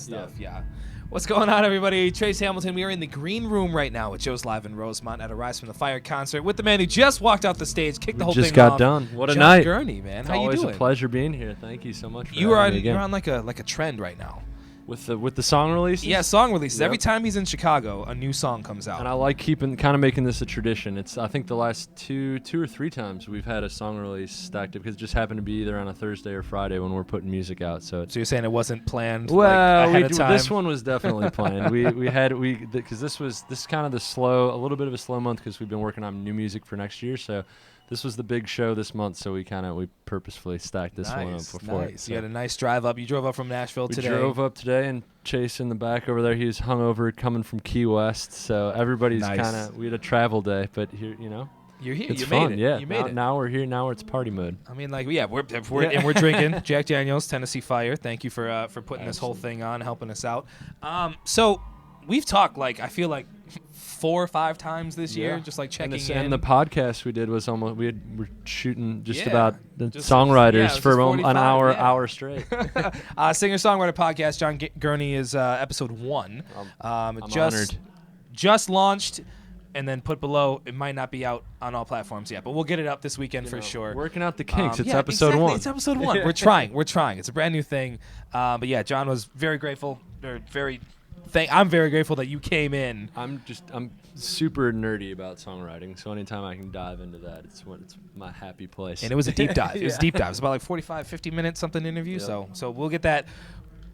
stuff. Yeah. What's going on, everybody? Trace Hamilton. We are in the green room right now with Joe's Live in Rosemont at a Rise from the Fire concert with the man who just walked off the stage, kicked the whole thing off. Just got done. What a John night. Gurney, man. How you doing? It's always a pleasure being here. Thank you so much for You're having me again. on like a trend right now. With the song releases? Yeah, song releases. Yep. Every time he's in Chicago, a new song comes out. And I like making this a tradition. It's I think the last two or three times we've had a song release stacked up because it just happened to be either on a Thursday or Friday when we're putting music out. So you're saying it wasn't planned? Well, ahead of time? This one was definitely planned. Because this is kind of a little bit of a slow month because we've been working on new music for next year. So this was the big show this month, so we purposefully stacked this one up before it. So you had a nice drive up. You drove up from Nashville today. We drove up today, and Chase in the back over there, he was hungover coming from Key West. So everybody's we had a travel day, but here, You're here. It's you fun, made it. yeah. You made it. Now we're here. Now it's party mode. I mean, we're drinking Jack Daniel's Tennessee Fire. Thank you for putting this whole thing on, helping us out. So we've talked I feel like 4 or 5 times this year, just checking in. And the podcast we did was we're shooting about the songwriters for an hour straight. Singer-songwriter podcast. John Gurney is episode 1. I'm honored. Just launched. And then put below, it might not be out on all platforms yet, but we'll get it up this weekend for sure. Working out the kinks. It's episode 1. It's episode 1. We're trying. It's a brand new thing. But yeah, John was very grateful. I'm very grateful that you came in. I'm super nerdy about songwriting, so anytime I can dive into that, it's my happy place. And it was a deep dive. It was a deep dive. It was about 45, 50 minutes something interview. Yep. So we'll get that.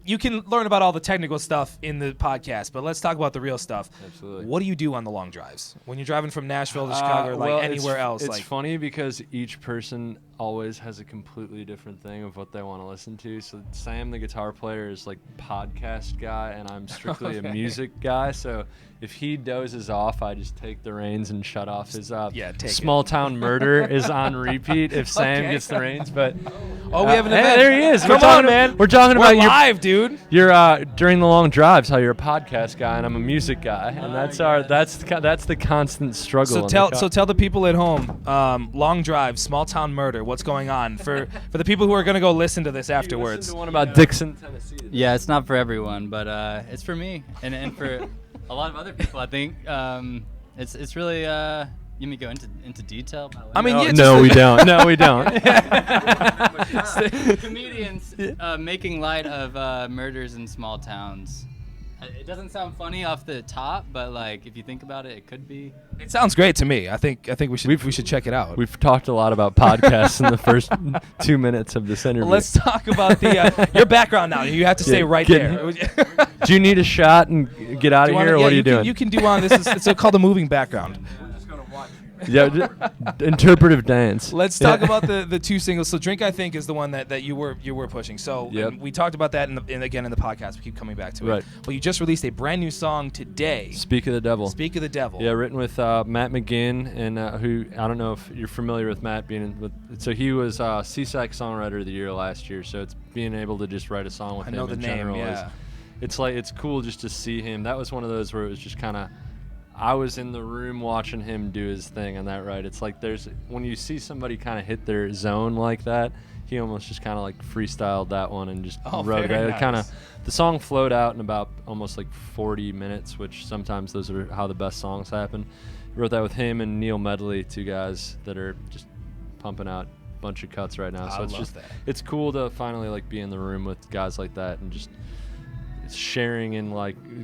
You can learn about all the technical stuff in the podcast, but let's talk about the real stuff. Absolutely. What do you do on the long drives when you're driving from Nashville to Chicago or anywhere else? It's funny because each person always has a completely different thing of what they want to listen to. So Sam, the guitar player, is podcast guy, and I'm strictly a music guy. So if he dozes off, I just take the reins and shut off his Small Town Murder is on repeat if Sam gets the reins. But we have an event. There he is. Come on, man. We're talking about live, dude. You're during the long drives. How you're a podcast guy and I'm a music guy, and that's the constant struggle. So tell the people at home, long drive, Small Town Murder. What's going on for the people who are going to go listen to this afterwards? Listen to one about Dixon, Tennessee. Yeah, it's not for everyone, but it's for me and for a lot of other people. I think it's really. You mean go into detail? I mean, we don't. No, we don't. Comedians making light of murders in small towns. It doesn't sound funny off the top, but if you think about it, it could be. It sounds great to me. I think we should check it out. We've talked a lot about podcasts in the first 2 minutes of this interview. Well, let's talk about your background now. You have to stay right there. Do you need a shot and get out of here, or what are you doing? You can do on this. It's called a moving background. Yeah, interpretive dance. Let's talk about the 2 singles. So "Drink," I think, is the one that you were pushing. So we talked about that again in the podcast. We keep coming back to it. Right. Well, you just released a brand new song today. "Speak of the Devil." "Speak of the Devil." Yeah, written with Matt McGinn, and who I don't know if you're familiar with Matt so he was CSAC Songwriter of the Year last year. So it's being able to just write a song with him in general. Yeah. It's cool just to see him. That was one of those where it was just kind of. I was in the room watching him do his thing on that, right? It's when you see somebody kind of hit their zone like that, he almost just kind of freestyled that one and just wrote it. Nice. Kind of, the song flowed out in about almost 40 minutes, which sometimes those are how the best songs happen. I wrote that with him and Neil Medley, 2 guys that are just pumping out a bunch of cuts right now. So it's cool to finally be in the room with guys like that and just sharing in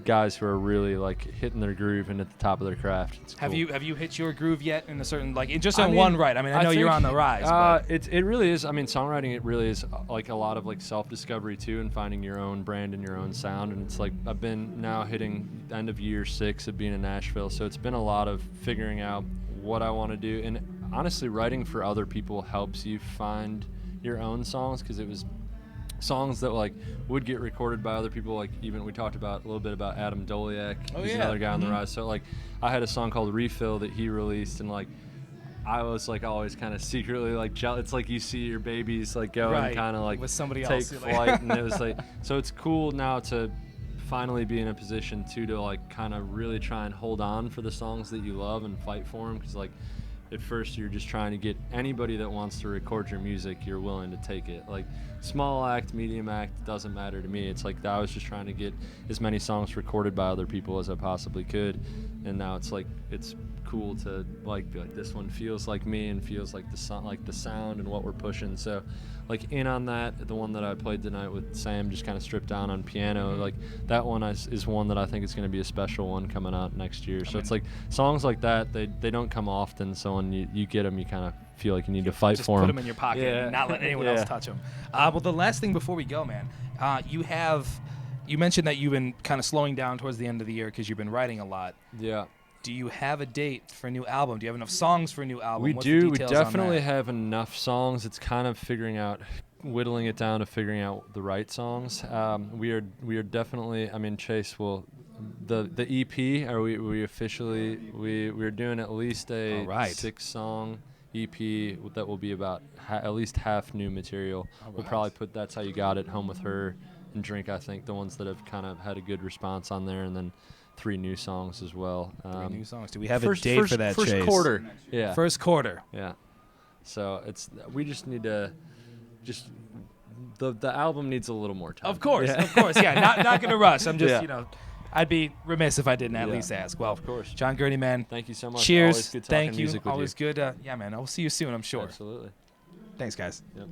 guys who are really hitting their groove and at the top of their craft. It's cool. Have you hit your groove yet in a certain one right? I mean, I know you're on the rise. But it really is. I mean, songwriting, it really is a lot of self-discovery too, and finding your own brand and your own sound. And it's I've been now hitting the end of year 6 of being in Nashville, so it's been a lot of figuring out what I want to do. And honestly, writing for other people helps you find your own songs, because it was songs that would get recorded by other people. Even we talked about a little bit about Adam Doliak, who's another guy on the rise. So I had a song called Refill that he released, and I was always kind of secretly jealous. It's you see your babies go and kind of with somebody take else, flight, and it was so it's cool now to finally be in a position to kind of really try and hold on for the songs that you love and fight for them, because at first you're just trying to get anybody that wants to record your music, you're willing to take it. Like small act, medium act, doesn't matter to me. It's like I was just trying to get as many songs recorded by other people as I possibly could, and now it's like it's cool to like be like, this one feels like me and feels like the sound and what we're pushing. So like in on that, the one that I played tonight with Sam, just kind of stripped down on piano, like that one is one that I think is going to be a special one coming out next year. So it's like songs like that, they don't come often, so when you get them, you kind of feel like you need to fight just for put them. them in your pocket and not let anyone else touch them. Well, the last thing before we go, man, you mentioned that you've been kind of slowing down towards the end of the year because you've been writing a lot. Yeah. Do you have a date for a new album? Do you have enough songs for a new album? We What's do. the We details on definitely that? have enough songs. It's kind of whittling it down to figuring out the right songs. We are definitely. I mean, Chase will. The EP. We officially we're doing at least a 6-song EP that will be about at least half new material. We'll probably put That's How You Got It, Home with Her, and Drink. I think the ones that have kind of had a good response on there, and then 3 new songs as well. 3 new songs. Do we have a date for that, Chase? Chase? Quarter. Yeah. First quarter. Yeah. So we just need to the album needs a little more time. Of course. Yeah, not gonna rush. I'm just I'd be remiss if I didn't at least ask. Well, of course. John Gurney, man. Thank you so much. Cheers. Always good talking Thank you. music with Always good. Yeah, man. I'll see you soon, I'm sure. Absolutely. Thanks, guys. Yep.